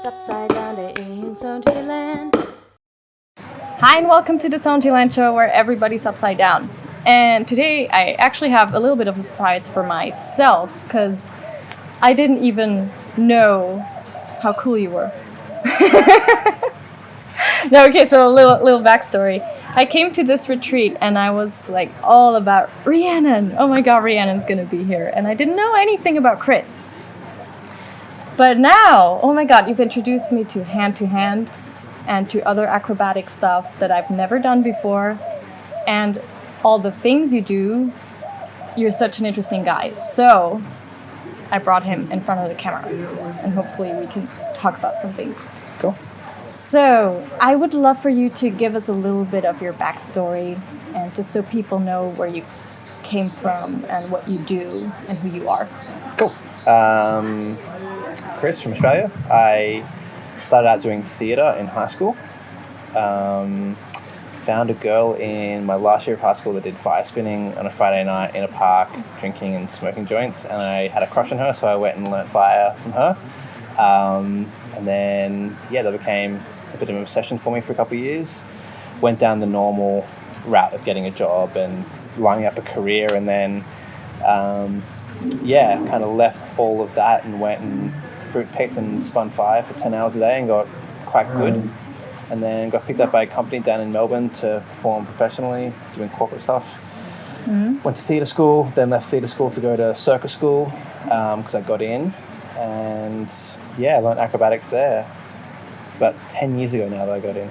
upside down in Soundschi land. Hi and welcome to the Soundschi land show where everybody's upside down. And today I actually have a little bit of a surprise for myself because I didn't even know how cool you were. No, okay, so a little backstory. I came to this retreat and I was like all about Rhiannon. Oh my god, Rhiannon's gonna be here. And I didn't know anything about Chris. But now, oh my god, you've introduced me to hand and to other acrobatic stuff that I've never done before. And all the things you do, you're such an interesting guy. So I brought him in front of the camera and hopefully we can talk about some things. Cool. So I would love for you to give us a little bit of your backstory and just so people know where you came from and what you do and who you are. Cool. Chris from Australia. I started out doing theatre in high school. Found a girl in my last year of high school that did fire spinning on a Friday night in a park, drinking and smoking joints, and I had a crush on her, so I went and learnt fire from her. And then, that became a bit of an obsession for me for a couple of years. Went down the normal route of getting a job and lining up a career, and then, kind of left all of that and went and fruit picked and spun fire for 10 hours a day and got quite good. And then got picked up by a company down in Melbourne to perform professionally, doing corporate stuff. Went to theatre school, then left theatre school to go to circus school because I got in. And I learned acrobatics there. It's about 10 years ago now that I got in.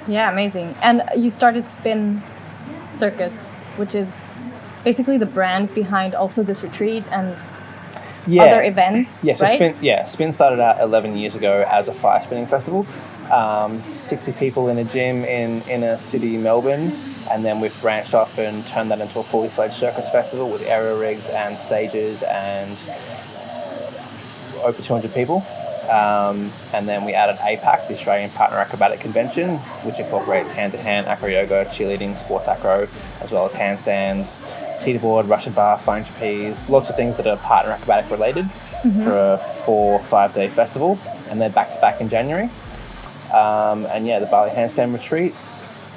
Yeah, amazing. And you started Spin Circus, which is basically the brand behind also this retreat and other events, so right? Spin started out 11 years ago as a fire spinning festival. 60 people in a gym in a city, Melbourne, and then we've branched off and turned that into a fully fledged circus festival with aerial rigs and stages and over 200 people. And then we added APAC, the Australian Partner Acrobatic Convention, which incorporates hand-to-hand acro yoga, cheerleading, sports acro, as well as handstands, teeterboard, Russian bar, flying trapeze, lots of things that are partner acrobatic related for a 4-5 day festival, and they're back to back in January. The Bali Handstand retreat,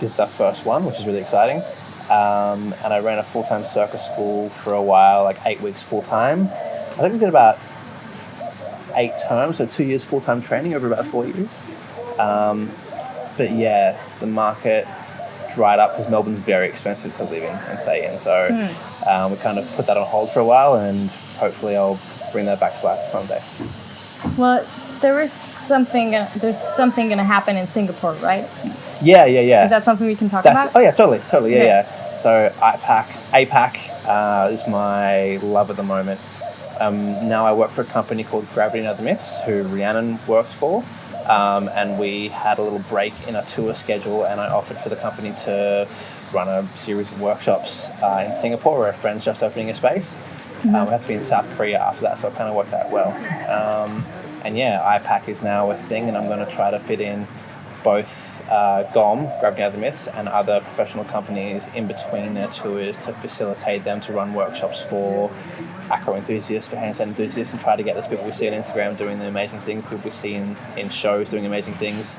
this is our first one, which is really exciting. And I ran a full-time circus school for a while, like 8 weeks full-time. I think we did about 8 terms, so 2 years full-time training over about 4 years. The market dried up because Melbourne's very expensive to live in and stay in. So we kind of put that on hold for a while, and hopefully I'll bring that back to life someday. Well, there's something going to happen in Singapore, right? Yeah. Is that something we can talk about? Oh yeah, totally. Okay. Yeah. So APAC is my love at the moment. Now I work for a company called Gravity and Other Myths, who Rhiannon works for. And we had a little break in our tour schedule, and I offered for the company to run a series of workshops in Singapore, where a friend's just opening a space. We have to be in South Korea after that, so it kind of worked out well. IPAC is now a thing, and I'm going to try to fit in both GOM, Gravity and Other Myths, and other professional companies in between their tours to facilitate them to run workshops for acro enthusiasts, for handstand enthusiasts, and try to get those people we see on Instagram doing the amazing things, people we see in shows doing amazing things,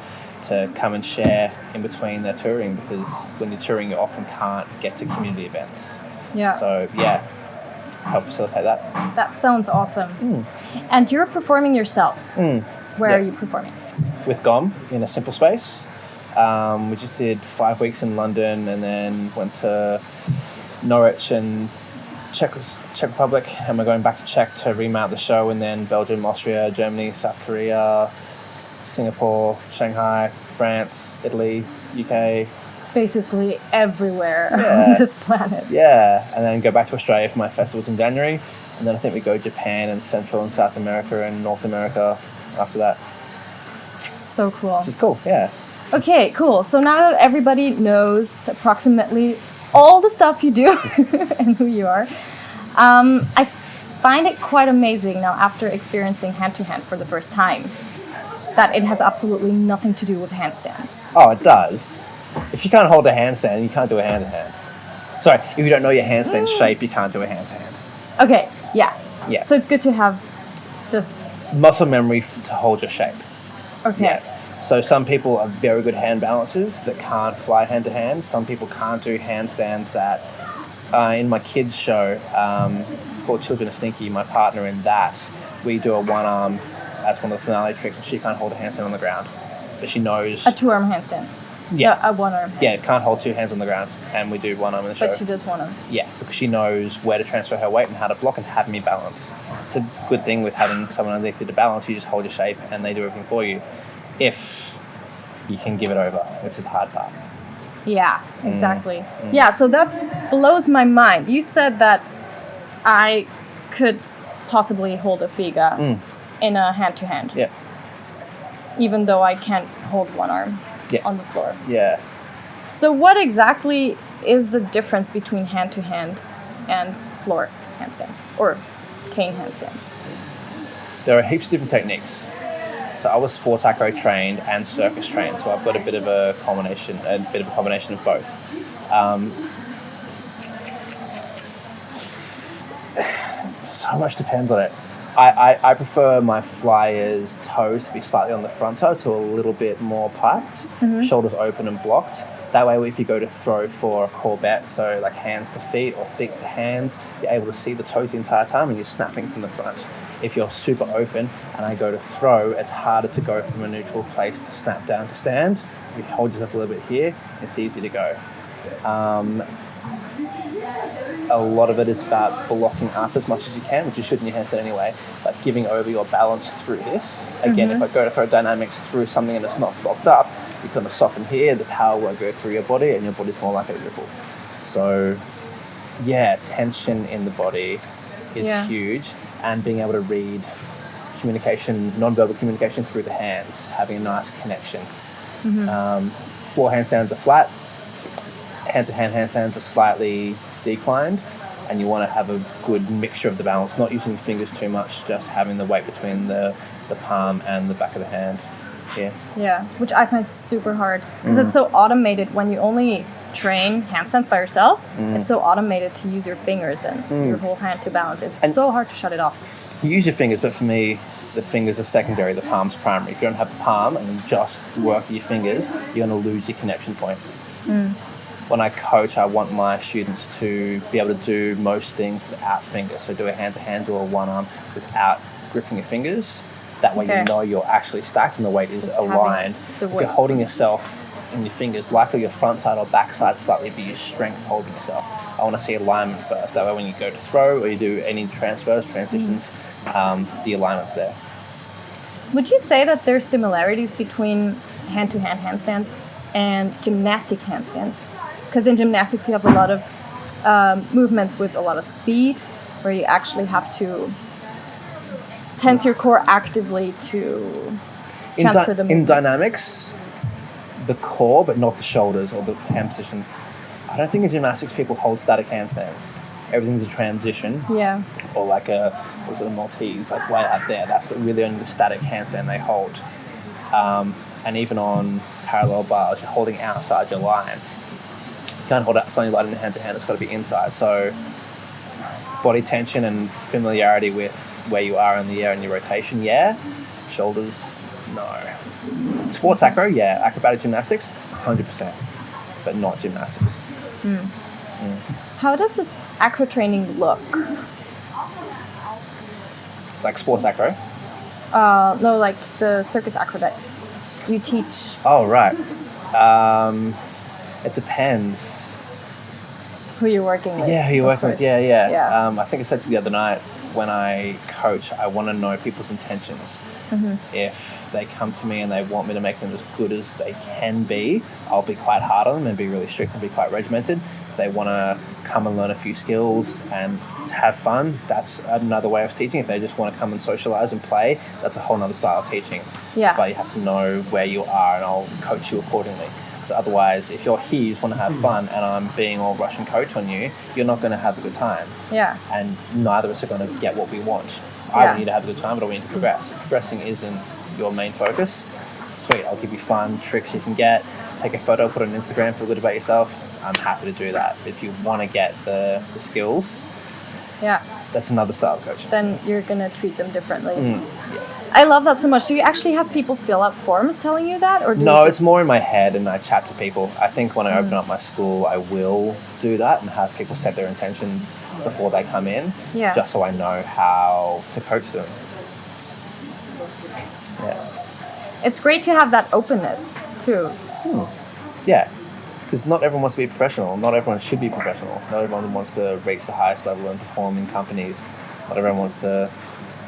to come and share in between their touring, because when you're touring you often can't get to community events. Yeah. So help facilitate that. That sounds awesome. And you're performing yourself. Where are you performing? With GOM in a simple space. We just did 5 weeks in London, and then went to Norwich and Czech Republic, and we're going back to Czech to remount the show, and then Belgium, Austria, Germany, South Korea, Singapore, Shanghai, France, Italy, UK. Basically everywhere on this planet. Yeah, and then go back to Australia for my festivals in January, and then I think we go Japan and Central and South America and North America after that. So cool. Which is cool, yeah. Okay, cool. So now that everybody knows approximately all the stuff you do and who you are, I find it quite amazing now after experiencing hand-to-hand for the first time that it has absolutely nothing to do with handstands. Oh, it does. If you can't hold a handstand, you can't do a hand-to-hand. Sorry, if you don't know your handstand shape, you can't do a hand-to-hand. Okay, yeah. Yeah. So it's good to have just muscle memory to hold your shape. Okay. Yeah. So some people are very good hand balancers that can't fly hand to hand. Some people can't do handstands that. In my kids' show, it's called Children of Stinky, my partner in that, we do a one arm as one of the finale tricks, and she can't hold a handstand on the ground. But she knows... A 2-arm handstand. Yeah. A 1-arm. Yeah, can't hold 2 hands on the ground, and we do 1 arm in the show. But she does 1-arm. Yeah, because she knows where to transfer her weight and how to block and have me balance. It's a good thing with having someone underneath you to balance. You just hold your shape and they do everything for you. If you can give it over, which is the hard part. Yeah, exactly. Yeah, so that blows my mind. You said that I could possibly hold a figa in a hand-to-hand. Yeah. Even though I can't hold 1 arm on the floor. Yeah. So what exactly is the difference between hand-to-hand and floor handstands? Or cane handstands? There are heaps of different techniques. So I was sports acro trained and circus trained, so I've got a bit of a combination of both. So much depends on it. I prefer my flyer's toes to be slightly on the front side, so a little bit more piped, shoulders open and blocked. That way, if you go to throw for a corbett, so like hands to feet or feet to hands, you're able to see the toes the entire time and you're snapping from the front. If you're super open and I go to throw, it's harder to go from a neutral place to snap down to stand. If you hold yourself a little bit here, it's easy to go. A lot of it is about blocking up as much as you can, which you should in your handstand anyway, but giving over your balance through this. Again, if I go to throw dynamics through something and it's not blocked up, you kind of soften here, the power will go through your body and your body's more like a ripple. So yeah, tension in the body is huge, and being able to read communication, non-verbal communication through the hands, having a nice connection. Floor handstands are flat, hand-to-hand handstands are slightly declined, and you want to have a good mixture of the balance, not using your fingers too much, just having the weight between the palm and the back of the hand. Yeah, which I find super hard because it's so automated. When you only train handstands by yourself, it's so automated to use your fingers and your whole hand to balance. It's so hard to shut it off. You use your fingers, but for me, the fingers are secondary, the palm's primary. If you don't have the palm and you just work with your fingers, you're going to lose your connection point. When I coach, I want my students to be able to do most things without fingers. So do a hand-to-hand or a one-arm without gripping your fingers. That way you know you're actually stacked and the weight is aligned. If you're holding yourself in your fingers, likely your front side or back side slightly be your strength holding yourself. I want to see alignment first. That way when you go to throw or you do any transfers, transitions, the alignment's there. Would you say that there's similarities between hand-to-hand handstands and gymnastic handstands? Because in gymnastics you have a lot of movements with a lot of speed, where you actually have to tense your core actively to transfer the movement. In dynamics, the core, but not the shoulders or the hand position. I don't think in gymnastics people hold static handstands. Everything's a transition. Yeah. Or like a Maltese, like way out there. That's really only the static handstand they hold. And even on parallel bars, you're holding outside your line. You can't hold outside your line in the hand-to-hand, it's got to be inside. So body tension and familiarity with where you are in the air and your rotation, shoulders, no. Sports acro, acrobatic gymnastics, 100%, but not gymnastics. How does the acro training look? Like sports acro? No, like the circus acrobat you teach. Oh, right. It depends. Who you're working with. Yeah, who you're working with, yeah. I think I said the other night, when I coach, I want to know people's intentions. If they come to me and they want me to make them as good as they can be, I'll be quite hard on them and be really strict and be quite regimented. If they want to come and learn a few skills and have fun, that's another way of teaching. If they just want to come and socialize and play, that's a whole other style of teaching. But you have to know where you are and I'll coach you accordingly. So otherwise, if you're here, you just want to have fun and I'm being all Russian coach on you, you're not going to have a good time. And neither of us are going to get what we want. I want you to have a good time, but I want you to progress. If progressing isn't your main focus, sweet, I'll give you fun tricks you can get. Take a photo, put it on Instagram, feel good about yourself. I'm happy to do that. If you want to get the skills, Yeah. That's another style of coaching. Then you're gonna treat them differently. Yeah. I love that so much. Do you actually have people fill out forms telling you that, or do No, you it's more in my head, and I chat to people. I think when I open up my school, I will do that and have people set their intentions before they come in, Yeah. just so I know how to coach them. Yeah. It's great to have that openness too. Yeah, because not everyone wants to be professional. Not everyone should be professional. Not everyone wants to reach the highest level and perform in companies. Not everyone wants to,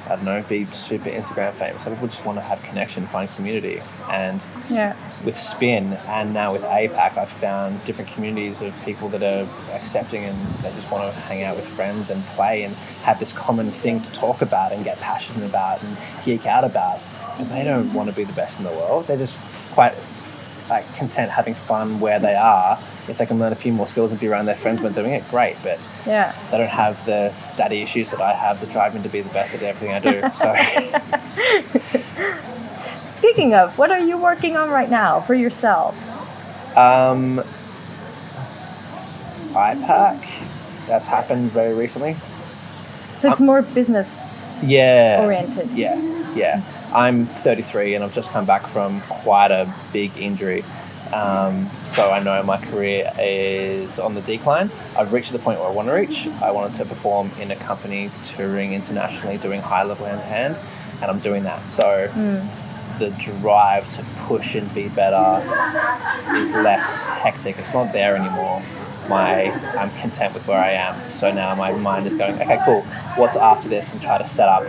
I don't know, be super Instagram famous. Some people just want to have connection, find community. And Yeah. with Spin and now with APAC, I've found different communities of people that are accepting and they just want to hang out with friends and play and have this common thing to talk about and get passionate about and geek out about. And they don't want to be the best in the world. They're just quite content having fun where they are. If they can learn a few more skills and be around their friends when doing it, great. But Yeah. they don't have the daddy issues that I have that drive me to be the best at everything I do. So Speaking of, what are you working on right now for yourself? APAC, that's happened very recently. So it's more business Yeah. oriented. Yeah. I'm 33 and I've just come back from quite a big injury. So I know my career is on the decline. I've reached the point where I want to reach. I wanted to perform in a company touring internationally, doing high-level hand-to-hand, and I'm doing that. So the drive to push and be better is less hectic. It's not there anymore. I'm content with where I am. So now my mind is going, okay, cool. What's after this? And try to set up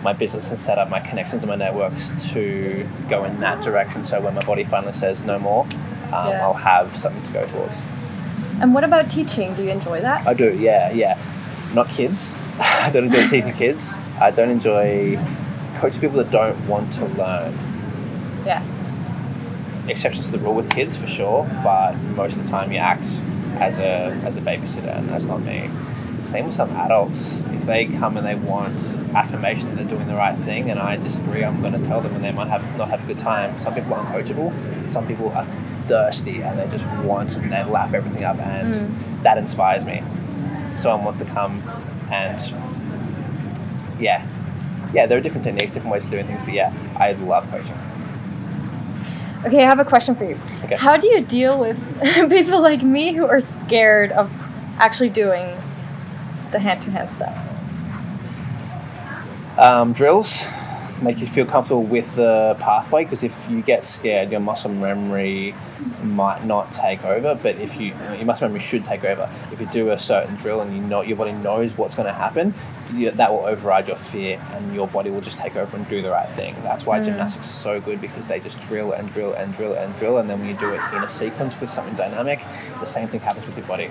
my business and set up my connections and my networks to go in that direction. So when my body finally says no more, I'll have something to go towards. And what about teaching? Do you enjoy that? I do, yeah. Not kids. I don't enjoy teaching kids. I don't enjoy coaching people that don't want to learn. Yeah. Exceptions to the rule with kids for sure, but most of the time you act as a babysitter, and that's not me. Same with some adults. If they come and they want affirmation that they're doing the right thing and I disagree, I'm going to tell them, and they might not have a good time. Some people are uncoachable. Some people are thirsty and they just want and they lap everything up, and that inspires me. Someone wants to come and yeah, there are different techniques, different ways of doing things, but yeah, I love coaching. Okay, I have a question for you. Okay. How do you deal with people like me who are scared of actually doing the hand-to-hand stuff? Drills make you feel comfortable with the pathway, because if you get scared, your muscle memory might not take over, but if your muscle memory should take over. If you do a certain drill and you know your body knows what's going to happen, that will override your fear and your body will just take over and do the right thing. That's why gymnastics is so good, because they just drill and drill and drill and drill, and then when you do it in a sequence with something dynamic, the same thing happens with your body.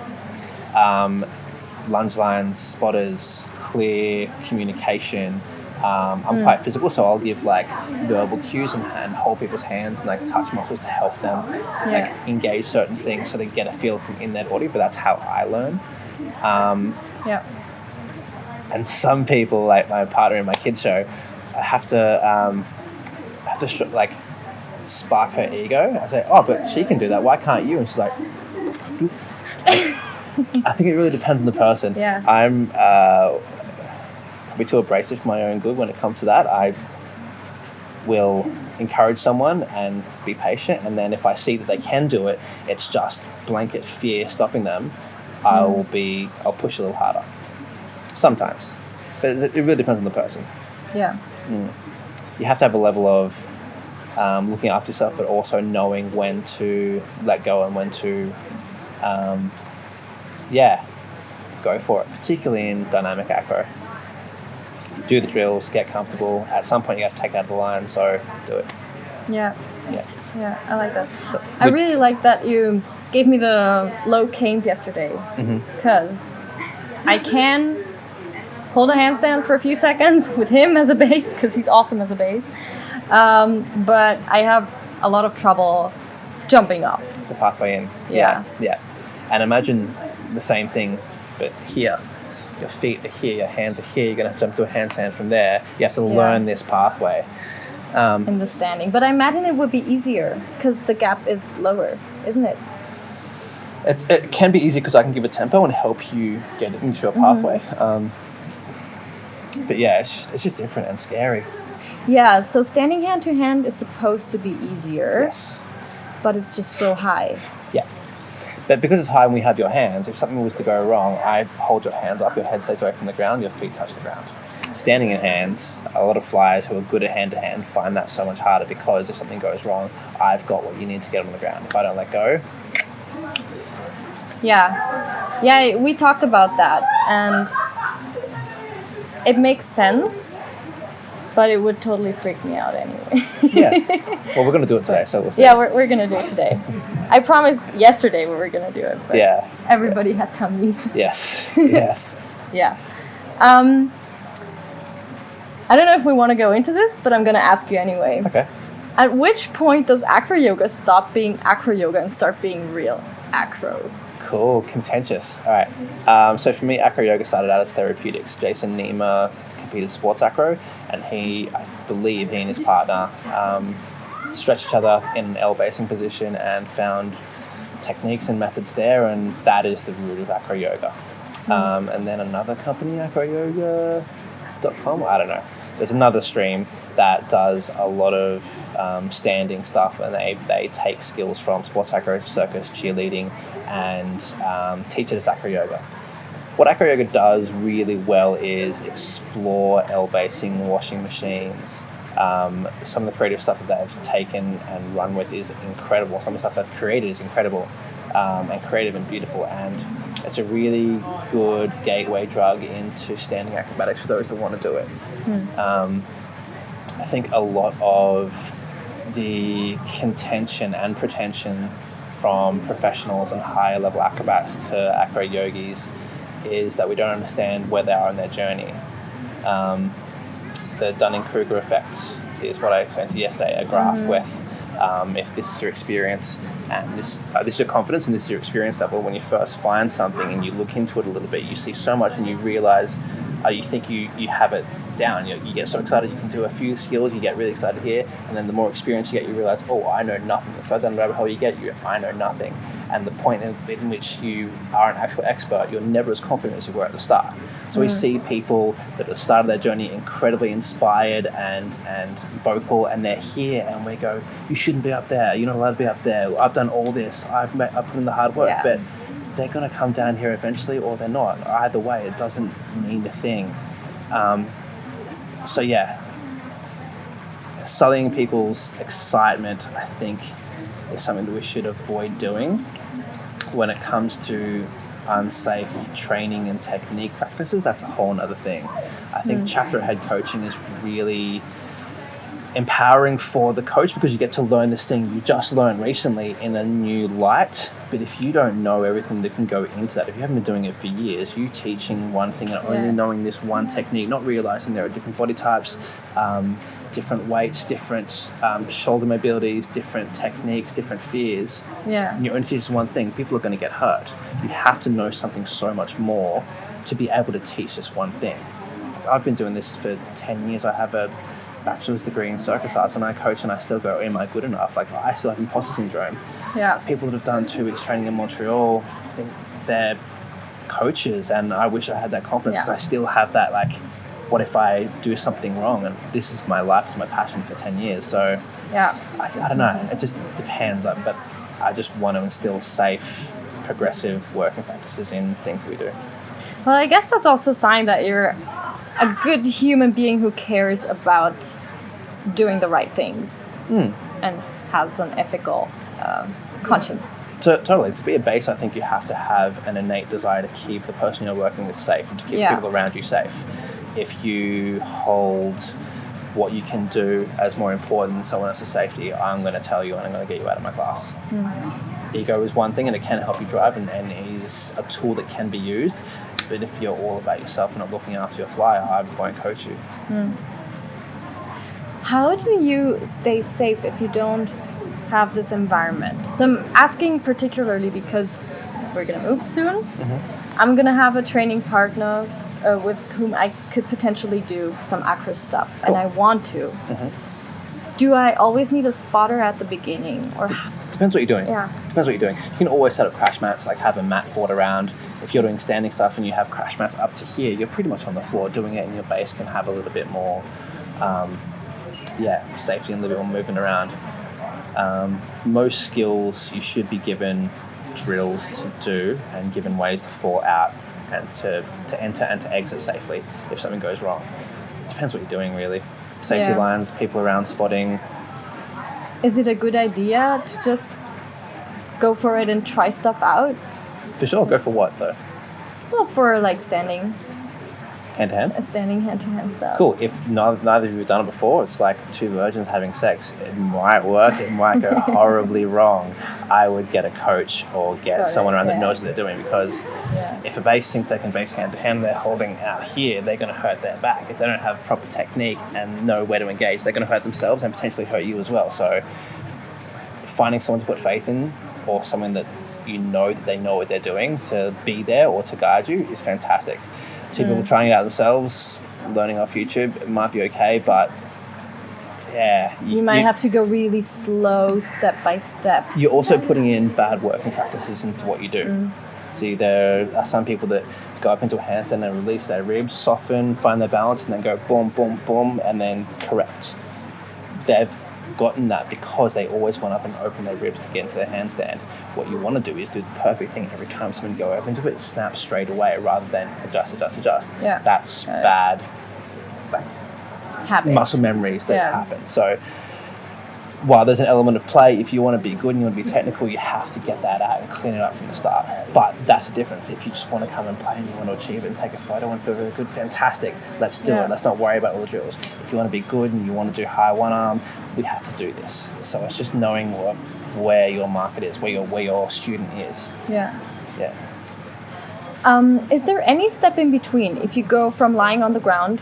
Lunge lines, spotters, clear communication. I'm quite physical, so I'll give like verbal cues and hold people's hands and like touch muscles to help them like engage certain things so they get a feel from in their body. But that's how I learn. And some people, like my partner in my kids show, I have to like spark her ego. I say, oh, but she can do that. Why can't you? And she's like, I think it really depends on the person. Yeah. I'm probably too abrasive for my own good when it comes to that. I will encourage someone and be patient, and then if I see that they can do it, it's just blanket fear stopping them, I'll push a little harder. Sometimes. But it really depends on the person. Yeah. You have to have a level of looking after yourself, but also knowing when to let go and when to go for it, particularly in dynamic acro. Do the drills, get comfortable. At some point you have to take out the line, so do it. Yeah, I like that. So, I really like that you gave me the low canes yesterday, because I can hold a handstand for a few seconds with him as a base, because he's awesome as a base, but I have a lot of trouble jumping up. The pathway in. Yeah. And imagine the same thing, but here. Your feet are here, your hands are here, you're going to have to jump to a handstand from there. You have to learn this pathway. In the standing. But I imagine it would be easier because the gap is lower, isn't it? It can be easy because I can give a tempo and help you get into a pathway. But yeah, it's just different and scary. Yeah, so standing hand to hand is supposed to be easier, Yes. but it's just so high. Yeah. But because it's high and we have your hands, if something was to go wrong, I hold your hands up, your head stays away from the ground, your feet touch the ground. Standing in hands, a lot of flyers who are good at hand-to-hand find that so much harder because if something goes wrong, I've got what you need to get on the ground. If I don't let go... Yeah, we talked about that, and it makes sense, but it would totally freak me out anyway. Yeah. Well, we're going to do it today, so we'll see. Yeah, we're going to do it today. I promised yesterday we were going to do it, but yeah. Everybody had tummies. Yes. Yes. Yeah. I don't know if we want to go into this, but I'm going to ask you anyway. Okay. At which point does acro yoga stop being acro yoga and start being real acro? Cool, contentious. All right. So for me, acro yoga started out as therapeutics. Jason Niemer competed sports acro, and I believe he and his partner stretched each other in an L basing position and found techniques and methods there, and that is the root of acro yoga. And then another company, acroyoga.com, I don't know. There's another stream that does a lot of standing stuff, and they take skills from sports acro, circus, cheerleading, and teach it as acro yoga. What acro yoga does really well is explore L-basing, washing machines. Some of the creative stuff that they've taken and run with is incredible. Some of the stuff they've created is incredible and creative and beautiful, and it's a really good gateway drug into standing acrobatics for those that want to do it. I think a lot of the contention and pretension from professionals and higher level acrobats to acro yogis is that we don't understand where they are in their journey. The Dunning-Kruger effect is what I explained to you yesterday, a graph with if this is your experience and this is your confidence and this is your experience level. When you first find something and you look into it a little bit, you see so much and you realize you think you have it down. You get so excited, you can do a few skills, you get really excited here, and then the more experience you get, you realize, oh, I know nothing. The further down the rabbit hole you get, I know nothing. And the point in which you are an actual expert, you're never as confident as you were at the start. So we see people that at the start of their journey incredibly inspired and vocal, and they're here, and we go, you shouldn't be up there, you're not allowed to be up there, I've done all this, I've put in the hard work, but they're going to come down here eventually or they're not. Either way, it doesn't mean a thing. So yeah, sullying people's excitement, I think, is something that we should avoid doing when it comes to unsafe training and technique practices. That's a whole other thing. I think chapter head coaching is really empowering for the coach because you get to learn this thing you just learned recently in a new light. But if you don't know everything that can go into that, if you haven't been doing it for years, you teaching one thing and only knowing this one technique, not realizing there are different body types, different weights, different shoulder mobilities, different techniques, different fears. And you're only teaching one thing, people are going to get hurt. You have to know something so much more to be able to teach this one thing. I've been doing this for 10 years. I have a bachelor's degree in circus arts and I coach and I still go, am I good enough? Like, I still have imposter syndrome. People that have done 2 weeks training in Montreal think they're coaches, and I wish I had that confidence because I still have that, like, what if I do something wrong? And this is my life, it's my passion for 10 years. So I don't know, it just depends. But I just want to instill safe, progressive working practices in things that we do. Well, I guess that's also a sign that you're a good human being who cares about doing the right things and has an ethical conscience. So, totally. To be a base, I think you have to have an innate desire to keep the person you're working with safe and to keep people around you safe. If you hold what you can do as more important than someone else's safety, I'm going to tell you and I'm going to get you out of my class. Ego is one thing and it can help you drive and is a tool that can be used. But if you're all about yourself and not looking after your flyer, I won't coach you. How do you stay safe if you don't have this environment? So I'm asking particularly because we're going to move soon. I'm going to have a training partner with whom I could potentially do some acro stuff, and I want to. Do I always need a spotter at the beginning? Or Depends what you're doing. Yeah. Depends what you're doing. You can always set up crash mats, like have a mat forward around. If you're doing standing stuff and you have crash mats up to here, you're pretty much on the floor doing it, and your base can have a little bit more, safety and a little bit more movement around. Most skills you should be given drills to do and given ways to fall out and to enter and to exit safely if something goes wrong. It depends what you're doing, really. Safety lines, people around spotting. Is it a good idea to just go for it and try stuff out? For sure. Go for what, though? Well, for like standing. Hand-to-hand? Standing hand-to-hand stuff. Cool. If neither of you have done it before, it's like two virgins having sex. It might work. It might go horribly wrong. I would get a coach or get someone around that knows what they're doing, because if a base thinks they can base hand-to-hand, they're holding out here, they're going to hurt their back. If they don't have proper technique and know where to engage, they're going to hurt themselves and potentially hurt you as well. So finding someone to put faith in, or someone that you know that they know what they're doing to be there or to guide you, is fantastic. Two people trying it out themselves, learning off YouTube, it might be okay, but you might have to go really slow, step by step. You're also putting in bad working practices into what you do. See, there are some people that go up into a handstand and release their ribs, soften, find their balance, and then go boom, boom, boom, and then correct. They've gotten that because they always went up and open their ribs to get into their handstand. What you want to do is do the perfect thing every time someone go up into it, snap straight away rather than adjust. Yeah. That's bad habits. Muscle memories that happen. So while there's an element of play, if you want to be good and you want to be technical, you have to get that out and clean it up from the start. But that's the difference. If you just want to come and play and you want to achieve it and take a photo and feel really good, fantastic. Let's do it. Let's not worry about all the drills. If you want to be good and you want to do high one arm, we have to do this. So it's just knowing where your market is, where your student is. Yeah. Yeah. Is there any step in between? If you go from lying on the ground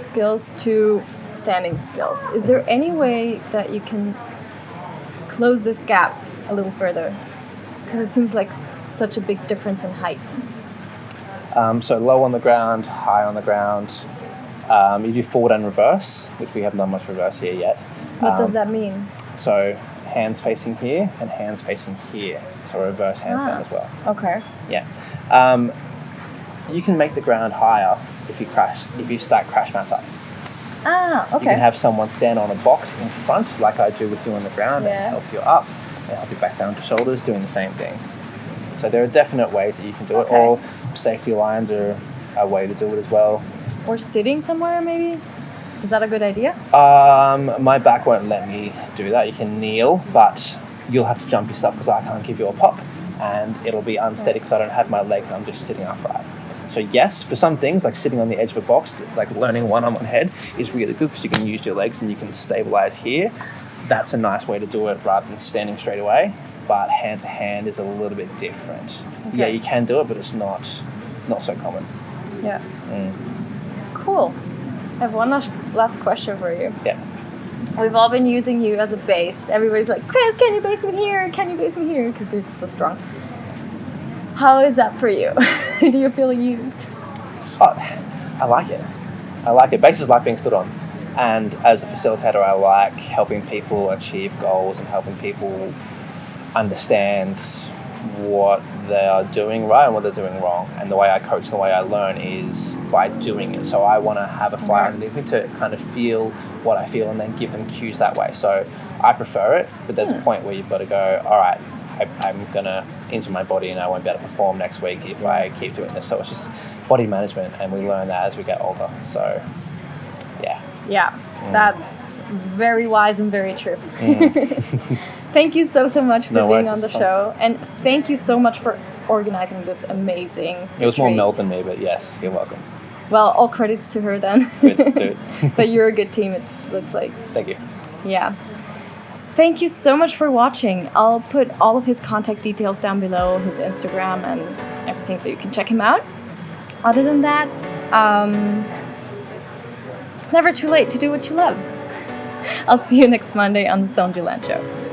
skills to standing skills, is there any way that you can close this gap a little further? Because it seems like such a big difference in height. So low on the ground, high on the ground. You do forward and reverse, which we haven't done much reverse here yet. What does that mean? So hands facing here and hands facing here. So reverse handstand as well. Okay. Yeah. You can make the ground higher if you stack crash mats up. Okay. You can have someone stand on a box in front, like I do with you on the ground, and help you up, and help you back down to shoulders, doing the same thing. So there are definite ways that you can do it. Or safety lines are a way to do it as well. Or sitting somewhere, maybe? Is that a good idea? My back won't let me do that. You can kneel, but you'll have to jump yourself because I can't give you a pop, and it'll be unsteady because I don't have my legs and I'm just sitting upright. So yes, for some things, like sitting on the edge of a box, like learning one on one head is really good because you can use your legs and you can stabilize here. That's a nice way to do it rather than standing straight away. But hand to hand is a little bit different. Okay. Yeah, you can do it, but it's not so common. Yeah. Cool. I have one last question for you. Yeah. We've all been using you as a base. Everybody's like, Chris, can you base me here? Can you base me here? Because you're so strong. How is that for you? Do you feel used? Oh, I like it. Bases like being stood on. And as a facilitator, I like helping people achieve goals and helping people understand what they are doing right and what they're doing wrong. And the way I coach, the way I learn is by doing it. So I want to have a fly underneath me to kind of feel what I feel and then give them cues that way. So I prefer it, but there's a point where you've got to go, all right, I'm going to injure my body and I won't be able to perform next week if I keep doing this. So it's just body management, and we learn that as we get older. So, yeah. Yeah, that's very wise and very true. Thank you so much for being on the show. And thank you so much for organizing this amazing retreat. It was more Mel than me, but yes, you're welcome. Well, all credits to her then. Good. But you're a good team, it looks like. Thank you. Yeah. Thank you so much for watching. I'll put all of his contact details down below, his Instagram and everything, so you can check him out. Other than that, it's never too late to do what you love. I'll see you next Monday on the Soundschi Show.